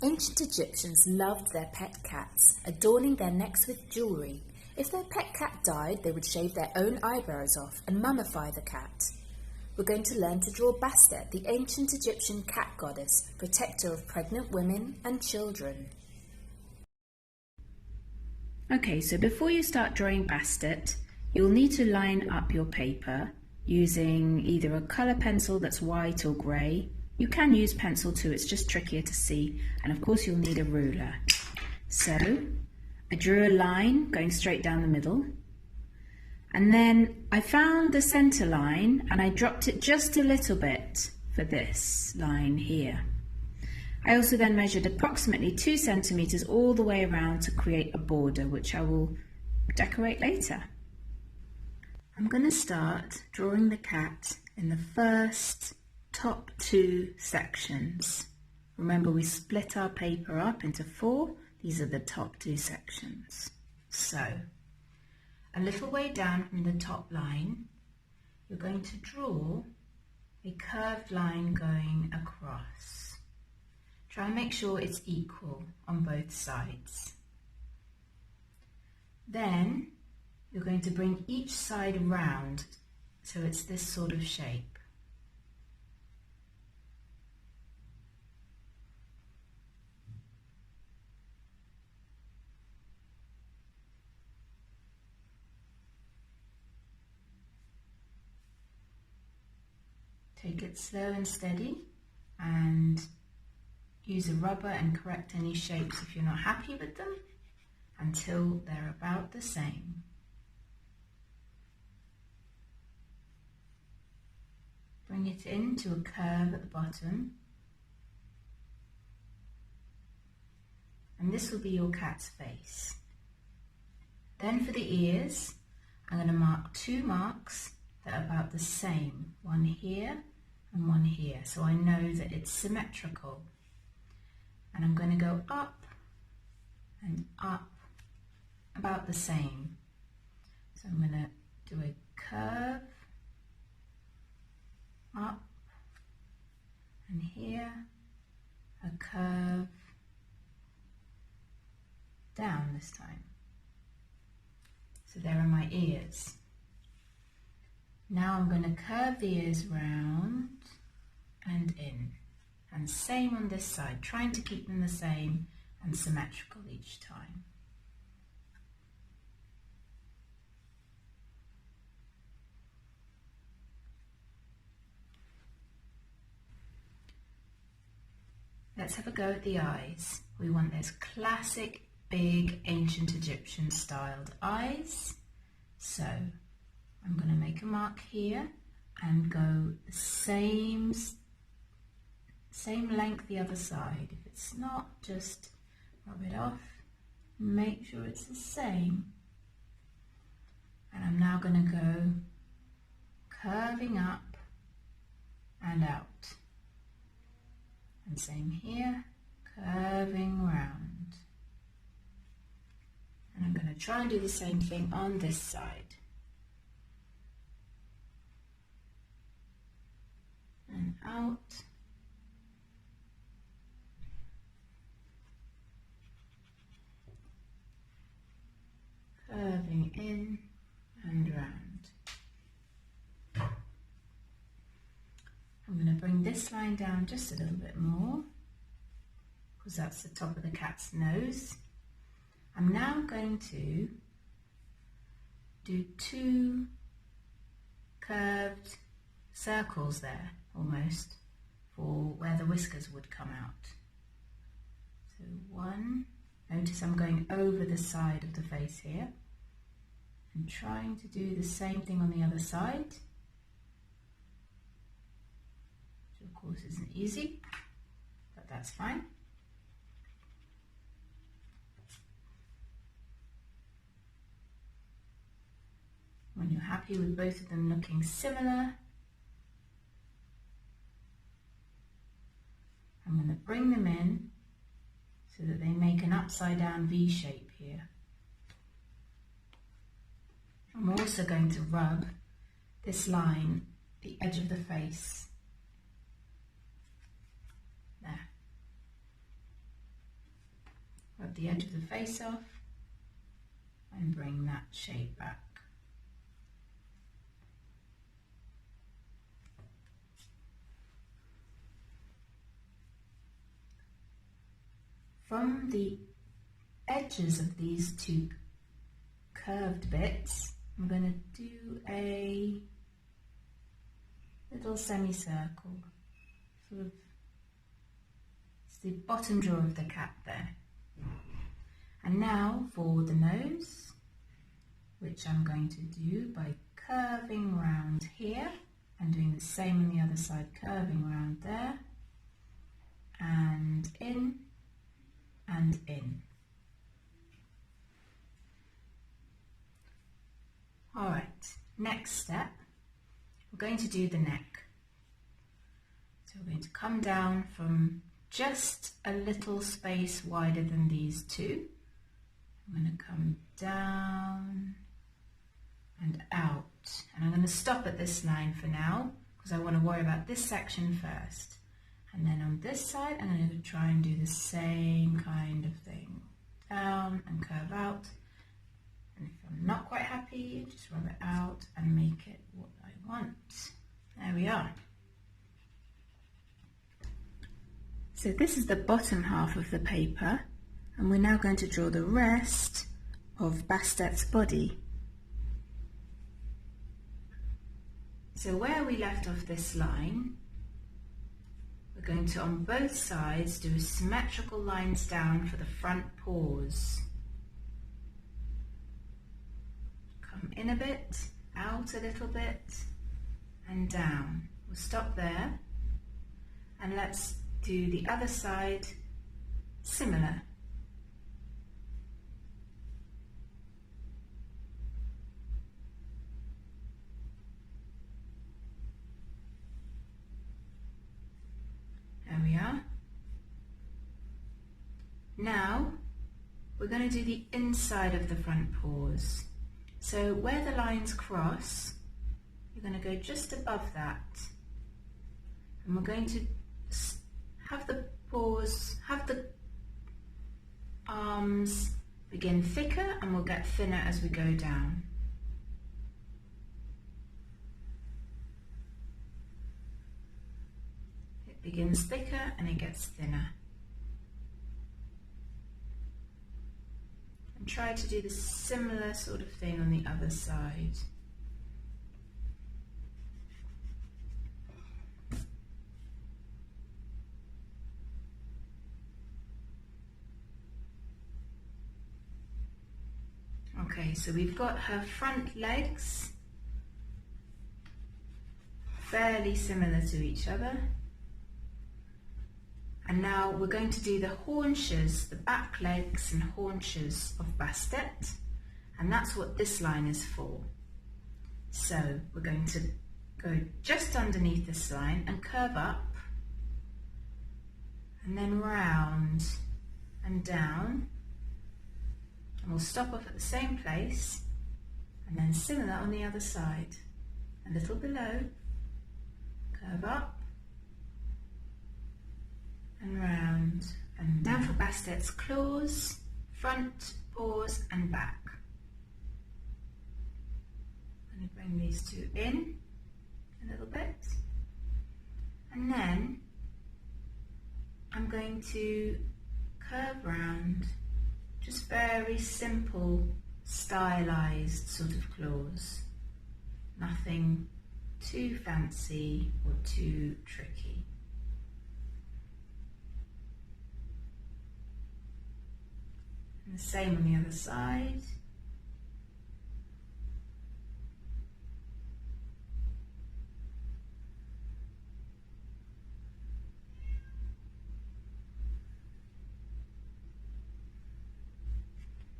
Ancient Egyptians loved their pet cats, adorning their necks with jewellery. If their pet cat died, they would shave their own eyebrows off and mummify the cat. We're going to learn to draw Bastet, the ancient Egyptian cat goddess, protector of pregnant women and children. Okay, so before you start drawing Bastet, you'll need to line up your paper using either a colour pencil that's white or grey. You can use pencil too, it's just trickier to see, and of course you'll need a ruler. So I drew a line going straight down the middle, and then I found the centre line and I dropped it just a little bit for this line here. I also then measured approximately 2 centimetres all the way around to create a border, which I will decorate later. I'm going to start drawing the cat in the first top 2 sections. Remember, we split our paper up into 4. These are the top 2 sections. So, a little way down from the top line, you're going to draw a curved line going across. Try and make sure it's equal on both sides. Then you're going to bring each side round so it's this sort of shape. Take it slow and steady and use a rubber and correct any shapes if you're not happy with them until they're about the same. Bring it into a curve at the bottom, and this will be your cat's face. Then for the ears, I'm going to mark 2 marks that are about the same, one here and one here, so I know that it's symmetrical. And I'm going to go up and up about the same. So I'm going to do a curve up, and here a curve down this time. So there are my ears. Now I'm going to curve the ears round and in. And same on this side, trying to keep them the same and symmetrical each time. Let's have a go at the eyes. We want those classic, big, ancient Egyptian styled eyes. So I'm going to make a mark here and go the same length the other side. If it's not, just rub it off, make sure it's the same. And I'm now going to go curving up and out. And same here, curving round. And I'm going to try and do the same thing on this side. And out. Curving in and round. I'm going to bring this line down just a little bit more because that's the top of the cat's nose. I'm now going to do 2 curved circles there almost for where the whiskers would come out. So 1, notice I'm going over the side of the face here and trying to do the same thing on the other side. Which of course isn't easy, but that's fine. When you're happy with both of them looking similar, I'm going to bring them in so that they make an upside down V shape here. I'm also going to rub this line, the edge of the face. There. the edge of the face off and bring that shape back. From the edges of these two curved bits, I'm going to do a little semicircle, sort of, it's the bottom jaw of the cat there. And now for the nose, which I'm going to do by curving round here and doing the same on the other side, curving round there and in and in. Alright, next step, we're going to do the neck. So we're going to come down from just a little space wider than these two. I'm going to come down and out. And I'm going to stop at this line for now because I want to worry about this section first. And then on this side, I'm going to try and do the same kind of thing. Down and curve out. And if I'm not quite happy, just rub it out and make it what I want. There we are. So this is the bottom half of the paper, and we're now going to draw the rest of Bastet's body. So where we left off this line, we're going to, on both sides, do symmetrical lines down for the front paws. Come in a bit, out a little bit, and down. We'll stop there, and let's do the other side similar. There we are. Now we're going to do the inside of the front paws. So where the lines cross, you're going to go just above that, and we're going to have the paws, have the arms begin thicker, and we'll get thinner as we go down. It begins thicker and it gets thinner. And try to do the similar sort of thing on the other side. Okay, so we've got her front legs fairly similar to each other. And now we're going to do the haunches, the back legs and haunches of Bastet, and that's what this line is for. So we're going to go just underneath this line and curve up, and then round and down, and we'll stop off at the same place, and then similar on the other side. A little below, curve up, and round and down. Now for Bastet's claws, front, paws and back. I'm going to bring these two in a little bit, and then I'm going to curve round, just very simple stylized sort of claws, nothing too fancy or too tricky. And the same on the other side.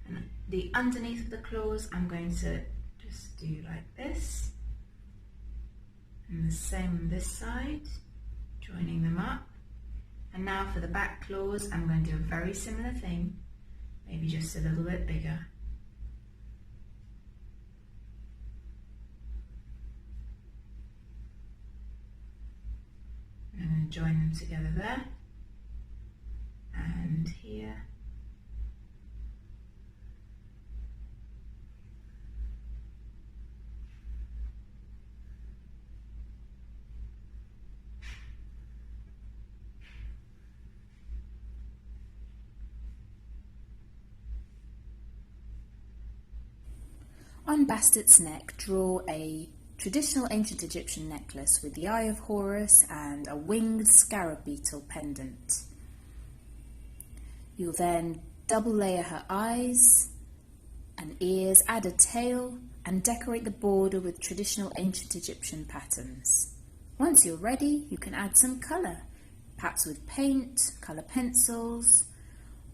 And the underneath of the claws, I'm going to just do like this. And the same on this side, joining them up. And now for the back claws, I'm going to do a very similar thing. Maybe just a little bit bigger. I'm going to join them together there, and here, On Bastet's neck, draw a traditional ancient Egyptian necklace with the Eye of Horus and a winged scarab beetle pendant. You'll then double layer her eyes and ears, add a tail, and decorate the border with traditional ancient Egyptian patterns. Once you're ready, you can add some colour, perhaps with paint, colour pencils,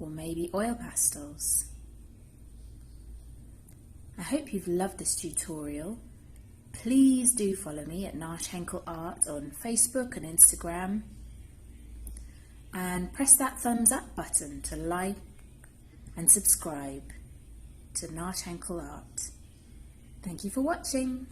or maybe oil pastels. I hope you've loved this tutorial. Please do follow me at Nash Henkel Art on Facebook and Instagram. And press that thumbs up button to like and subscribe to Nash Henkel Art. Thank you for watching.